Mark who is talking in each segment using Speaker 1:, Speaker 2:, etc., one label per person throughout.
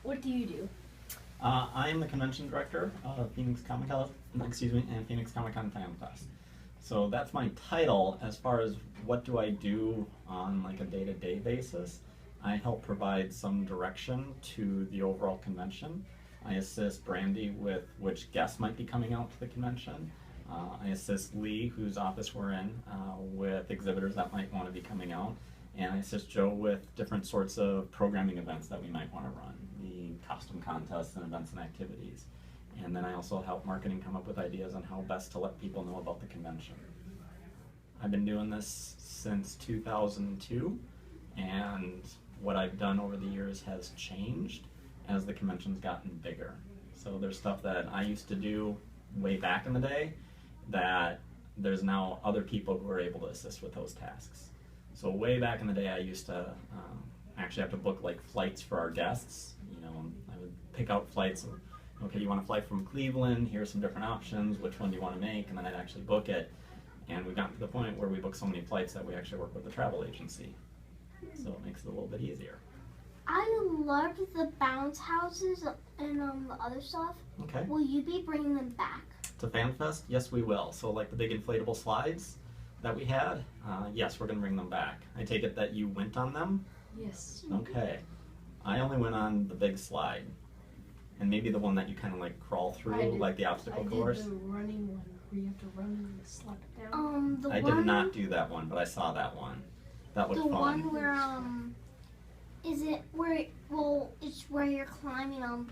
Speaker 1: What do you do?
Speaker 2: I am the convention director of Phoenix Comicon, and Phoenix Comicon Fan Fest. So that's my title. As far as what do I do on like a day-to-day basis, I help provide some direction to the overall convention. I assist Brandy with which guests might be coming out to the convention. I assist Lee, whose office we're in, with exhibitors that might want to be coming out. And I assist Joe with different sorts of programming events that we might want to run, the costume contests and events and activities. And then I also help marketing come up with ideas on how best to let people know about the convention. I've been doing this since 2002, and what I've done over the years has changed as the convention's gotten bigger. So there's stuff that I used to do way back in the day that there's now other people who are able to assist with those tasks. So way back in the day, I used to actually have to book like flights for our guests. You know, I would pick out flights. Okay, you want to fly from Cleveland? Here's some different options. Which one do you want to make? And then I'd actually book it. And we've gotten to the point where we book so many flights that we actually work with the travel agency. So it makes it a little bit easier.
Speaker 3: I loved the bounce houses and the other stuff.
Speaker 2: Okay.
Speaker 3: Will you be bringing them back?
Speaker 2: To FanFest? Yes, we will. So like the big inflatable slides that we had, yes, we're going to bring them back. I take it that you went on them?
Speaker 1: Yes.
Speaker 2: Okay. I only went on the big slide. And maybe the one that you kind of like crawl through, like the obstacle course.
Speaker 1: I did the running one where you have to run and slide it down.
Speaker 3: The
Speaker 2: I
Speaker 3: one,
Speaker 2: did not do that one, but I saw that one. That looked
Speaker 3: the
Speaker 2: fun.
Speaker 3: one where is it where? Well, it's where you're climbing.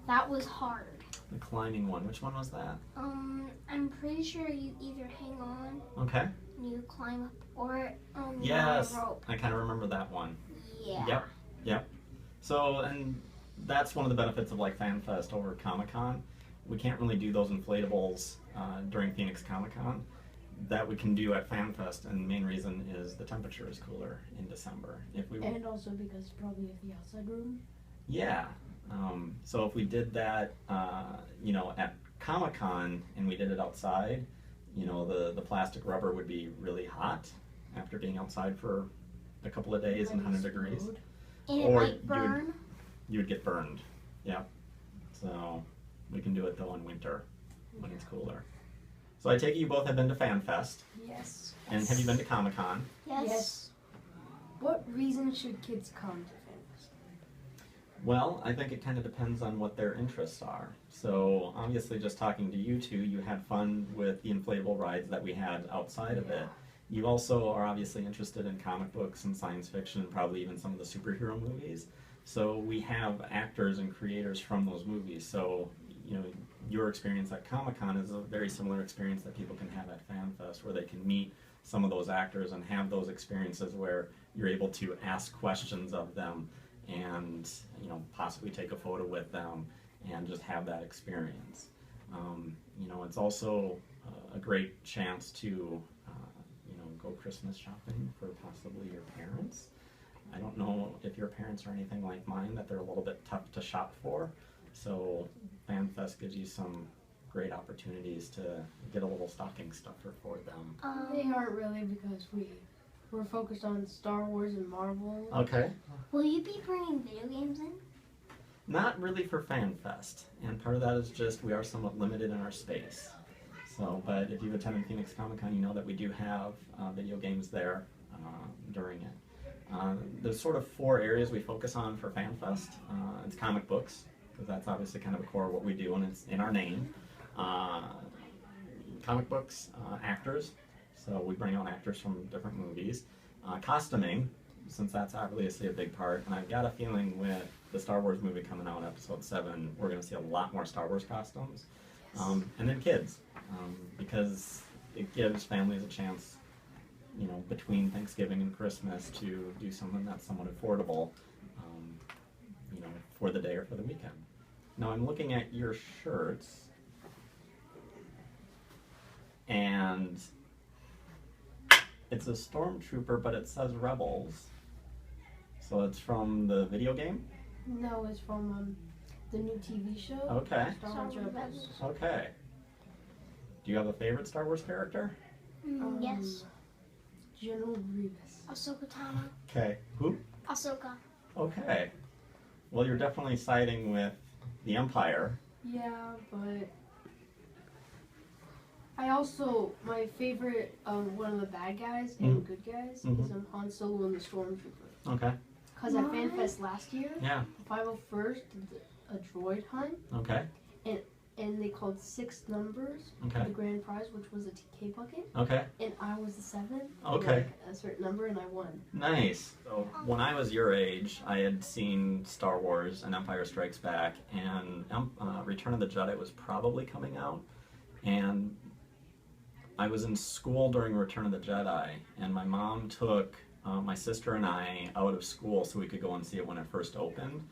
Speaker 3: That was hard.
Speaker 2: The climbing one. Which one was that?
Speaker 3: I'm pretty sure you either hang on.
Speaker 2: Okay.
Speaker 3: And you climb up, or
Speaker 2: Yes,
Speaker 3: you're on a rope.
Speaker 2: I kind of remember that one.
Speaker 3: Yeah.
Speaker 2: Yep. So, and that's one of the benefits of like FanFest over Comicon. We can't really do those inflatables during Phoenix Comicon that we can do at FanFest, and the main reason is the temperature is cooler in December. If we
Speaker 1: and also because probably of the outside room.
Speaker 2: Yeah. So if we did that, you know, at Comicon and we did it outside, you know, the plastic rubber would be really hot after being outside for a couple of days in 100 degrees.
Speaker 3: And it
Speaker 2: Or
Speaker 3: might burn.
Speaker 2: You would get burned. Yeah. So we can do it though in winter when it's cooler. So I take it you both have been to FanFest.
Speaker 1: Yes.
Speaker 2: And have you been to Comicon?
Speaker 3: Yes.
Speaker 1: What reason should kids come to FanFest?
Speaker 2: Well, I think it kind of depends on what their interests are. So obviously just talking to you two, you had fun with the inflatable rides that we had outside of it. You also are obviously interested in comic books and science fiction and probably even some of the superhero movies. So we have actors and creators from those movies. So, you know, your experience at Comicon is a very similar experience that people can have at FanFest, where they can meet some of those actors and have those experiences where you're able to ask questions of them and, you know, possibly take a photo with them and just have that experience. You know, it's also a great chance to, you know, go Christmas shopping for possibly your parents. I don't know if your parents are anything like mine, that they're a little bit tough to shop for. So FanFest gives you some great opportunities to get a little stocking stuffer for them.
Speaker 1: They aren't really, because we're focused on Star Wars and Marvel.
Speaker 2: Okay.
Speaker 3: Will you be bringing video games in?
Speaker 2: Not really for FanFest, and part of that is just we are somewhat limited in our space. So, but if you've attended Phoenix Comicon, you know that we do have video games there during it. There's sort of 4 areas we focus on for FanFest. It's comic books, because that's obviously kind of a core of what we do, and it's in our name. Comic books, actors, so we bring out actors from different movies. Costuming, since that's obviously a big part, and I've got a feeling with the Star Wars movie coming out, Episode 7, we're going to see a lot more Star Wars costumes. And then kids, because it gives families a chance, you know, between Thanksgiving and Christmas to do something that's somewhat affordable, you know, for the day or for the weekend. Now I'm looking at your shirts, and it's a stormtrooper, but it says Rebels. So it's from the video game?
Speaker 1: No, it's from the new TV show.
Speaker 2: Okay.
Speaker 1: Star Wars Rebels.
Speaker 2: Okay. Do you have a favorite Star Wars character?
Speaker 3: Yes.
Speaker 1: General Grievous.
Speaker 3: Ahsoka Tano.
Speaker 2: Okay. Who?
Speaker 3: Ahsoka.
Speaker 2: Okay. Well, you're definitely siding with the Empire.
Speaker 1: Yeah, but I also, my favorite one of the bad guys and good guys is Han Solo and the Stormtrooper.
Speaker 2: Okay.
Speaker 1: Because at FanFest last year,
Speaker 2: Yeah.
Speaker 1: the 501st did a droid hunt,
Speaker 2: Okay.
Speaker 1: and they called 6 numbers for the grand prize, which was a TK bucket,
Speaker 2: Okay.
Speaker 1: and I was the 7th.
Speaker 2: Okay.
Speaker 1: Like a certain number, and I won.
Speaker 2: Nice. So when I was your age, I had seen Star Wars and Empire Strikes Back, and Return of the Jedi was probably coming out, and I was in school during Return of the Jedi, and my mom took my sister and I out of school so we could go and see it when it first opened.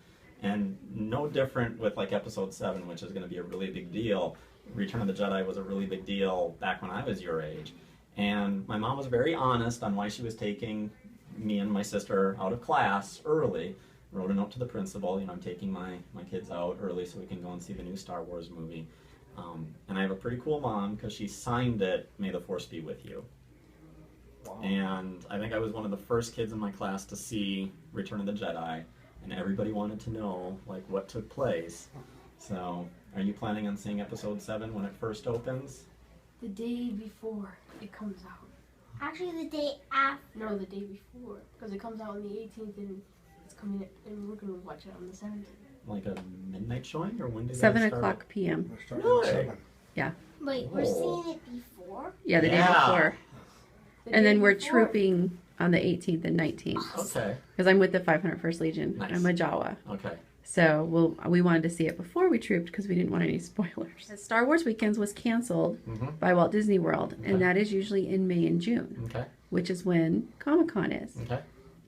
Speaker 2: And no different with like Episode 7, which is going to be a really big deal. Return of the Jedi was a really big deal back when I was your age. And my mom was very honest on why she was taking me and my sister out of class early. Wrote a note to the principal, I'm taking my kids out early so we can go and see the new Star Wars movie. And I have a pretty cool mom because she signed it, "May the Force be with you." Wow. And I think I was one of the first kids in my class to see Return of the Jedi, and everybody wanted to know like what took place. So, are you planning on seeing Episode 7 when it first opens?
Speaker 1: The day before it comes out.
Speaker 3: Actually, the day after.
Speaker 1: No, the day before, because it comes out on the 18th, and it's coming, and we're gonna watch it on the 17th.
Speaker 2: Like a midnight showing, or when did
Speaker 4: 7:00 p.m.
Speaker 5: We're starting
Speaker 2: Really?
Speaker 5: at 7.
Speaker 3: Wait, we're
Speaker 2: Oh.
Speaker 3: seeing it before?
Speaker 4: Yeah, the day
Speaker 2: Yeah.
Speaker 4: before.
Speaker 1: The
Speaker 4: And
Speaker 1: day
Speaker 4: then we're
Speaker 1: before.
Speaker 4: trooping on the 18th and 19th.
Speaker 2: Okay.
Speaker 4: Because I'm with the 501st Legion.
Speaker 2: Nice.
Speaker 4: I'm a Jawa.
Speaker 2: Okay.
Speaker 4: So we wanted to see it before we trooped because we didn't want any spoilers. Star Wars Weekends was canceled by Walt Disney World,
Speaker 2: Okay.
Speaker 4: and that is usually in May and June,
Speaker 2: Okay.
Speaker 4: which is when Comicon is.
Speaker 2: Okay.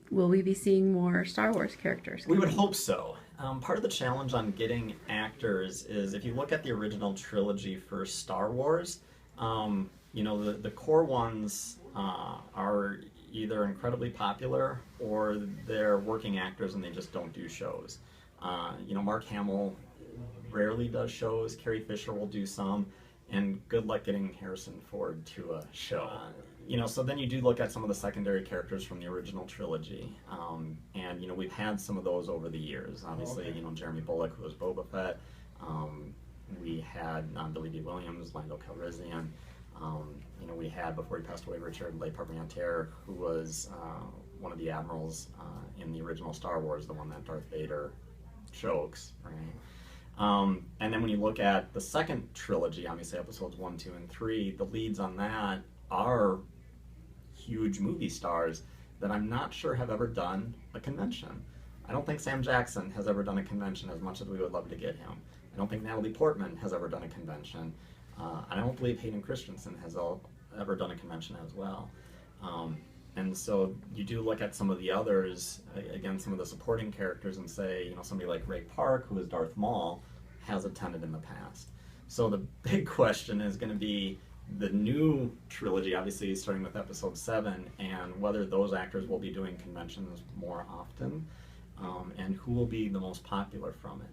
Speaker 4: Will we be seeing more Star Wars characters?
Speaker 2: We would
Speaker 4: coming?
Speaker 2: hope so. Part of the challenge on getting actors is if you look at the original trilogy for Star Wars, the core ones are either incredibly popular or they're working actors and they just don't do shows. Mark Hamill rarely does shows. Carrie Fisher will do some, and good luck getting Harrison Ford to a show. So then you do look at some of the secondary characters from the original trilogy, and we've had some of those over the years. Obviously, Jeremy Bulloch, who was Boba Fett. We had Billy D. Williams, Lando Calrissian. We had, before he passed away, Richard Le Parmentier, who was one of the admirals in the original Star Wars, the one that Darth Vader chokes, right? And then when you look at the second trilogy, obviously episodes 1, 2, and 3, the leads on that are huge movie stars that I'm not sure have ever done a convention. I don't think Sam Jackson has ever done a convention as much as we would love to get him. I don't think Natalie Portman has ever done a convention. I don't believe Hayden Christensen has ever done a convention as well. And so you do look at some of the others, again, some of the supporting characters, and say, somebody like Ray Park, who is Darth Maul, has attended in the past. So the big question is going to be the new trilogy, obviously starting with episode 7, and whether those actors will be doing conventions more often, and who will be the most popular from it.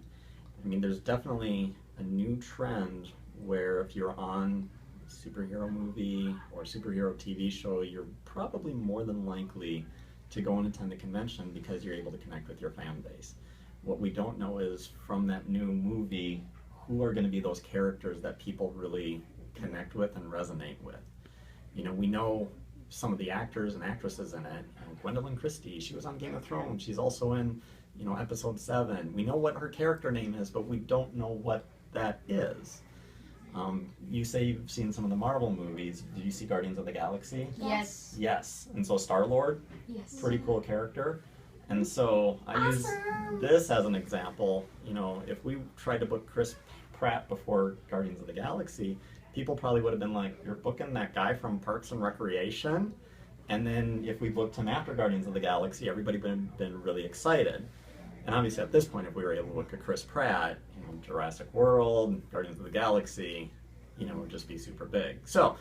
Speaker 2: I mean, there's definitely a new trend where if you're on a superhero movie or superhero TV show, you're probably more than likely to go and attend a convention because you're able to connect with your fan base. What we don't know is from that new movie, who are going to be those characters that people really connect with and resonate with. We know some of the actors and actresses in it. Gwendolyn Christie, she was on Game of Thrones. She's also in, episode 7. We know what her character name is, but we don't know what that is. You say you've seen some of the Marvel movies. Did you see Guardians of the Galaxy?
Speaker 1: Yes.
Speaker 2: Yes. And so Star-Lord,
Speaker 1: Yes.
Speaker 2: pretty cool character. And so I use this as an example. If we tried to book Chris Pratt before Guardians of the Galaxy, people probably would have been like, "You're booking that guy from Parks and Recreation?" And then if we booked him after Guardians of the Galaxy, everybody would have been really excited. And obviously at this point, if we were able to look at Chris Pratt, Jurassic World, Guardians of the Galaxy, would just be super big. So,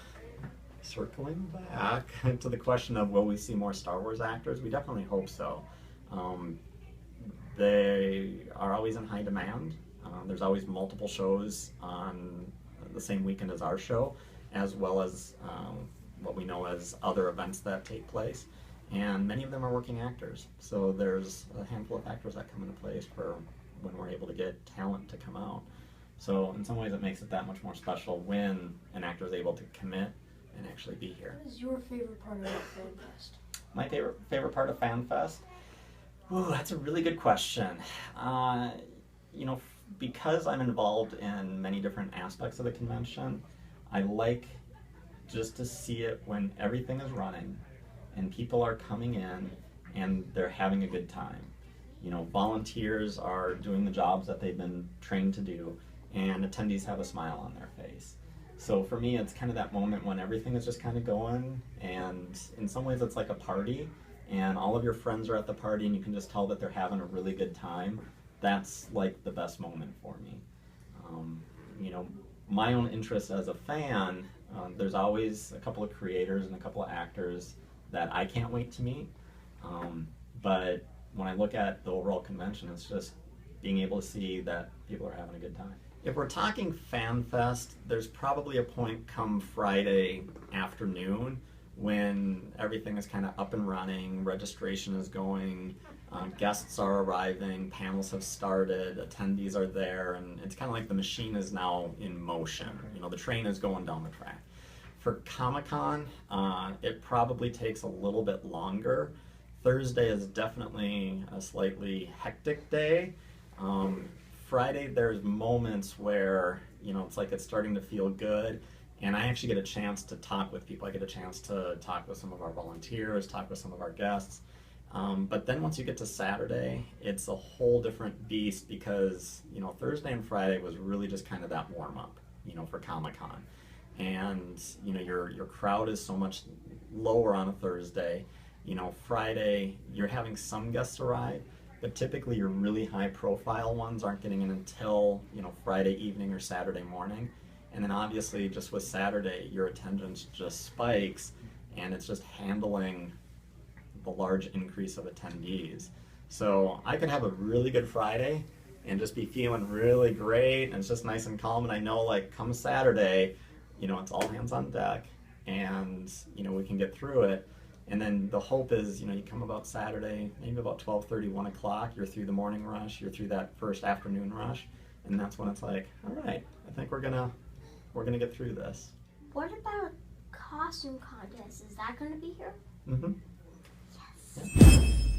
Speaker 2: circling back to the question of will we see more Star Wars actors, we definitely hope so. They are always in high demand. There's always multiple shows on the same weekend as our show, as well as what we know as other events that take place. and many of them are working actors. So there's a handful of factors that come into place for when we're able to get talent to come out. So in some ways it makes it that much more special when an actor is able to commit and actually be here.
Speaker 1: What is your favorite part about FanFest?
Speaker 2: My favorite part of FanFest? Ooh, that's a really good question. You know, because I'm involved in many different aspects of the convention, I like just to see it when everything is running and people are coming in and they're having a good time. You know, volunteers are doing the jobs that they've been trained to do, and attendees have a smile on their face. So for me, it's kind of that moment when everything is just kind of going, and in some ways it's like a party, and all of your friends are at the party and you can just tell that they're having a really good time. That's like the best moment for me. You know, my own interest as a fan, there's always a couple of creators and a couple of actors that I can't wait to meet. But when I look at the overall convention, it's just being able to see that people are having a good time. If we're talking FanFest, there's probably a point come Friday afternoon when everything is kind of up and running, registration is going, guests are arriving, panels have started, attendees are there, and it's kind of like the machine is now in motion. You know, the train is going down the track. For Comicon, it probably takes a little bit longer. Thursday is definitely a slightly hectic day. Friday, there's moments where, you know, it's like it's starting to feel good, and I actually get a chance to talk with people. I get a chance to talk with some of our volunteers, talk with some of our guests. But then once you get to Saturday, it's a whole different beast because, you know, Thursday and Friday was really just kind of that warm-up, you know, for Comicon. And, you know, your crowd is so much lower on a Thursday. You know, Friday, you're having some guests arrive, but typically your really high-profile ones aren't getting in until, you know, Friday evening or Saturday morning. And then obviously, just with Saturday, your attendance just spikes, and it's just handling the large increase of attendees. So I could have a really good Friday and just be feeling really great, and it's just nice and calm, and I know, like, come Saturday, you know, it's all hands on deck, and, you know, we can get through it. And then the hope is, you know, you come about Saturday, maybe about 12:30, 1 o'clock, you're through the morning rush, you're through that first afternoon rush, and that's when it's like, all right, I think we're gonna get through this.
Speaker 3: What about costume contest? Is that going to be here?
Speaker 2: Mm-hmm.
Speaker 3: Yes.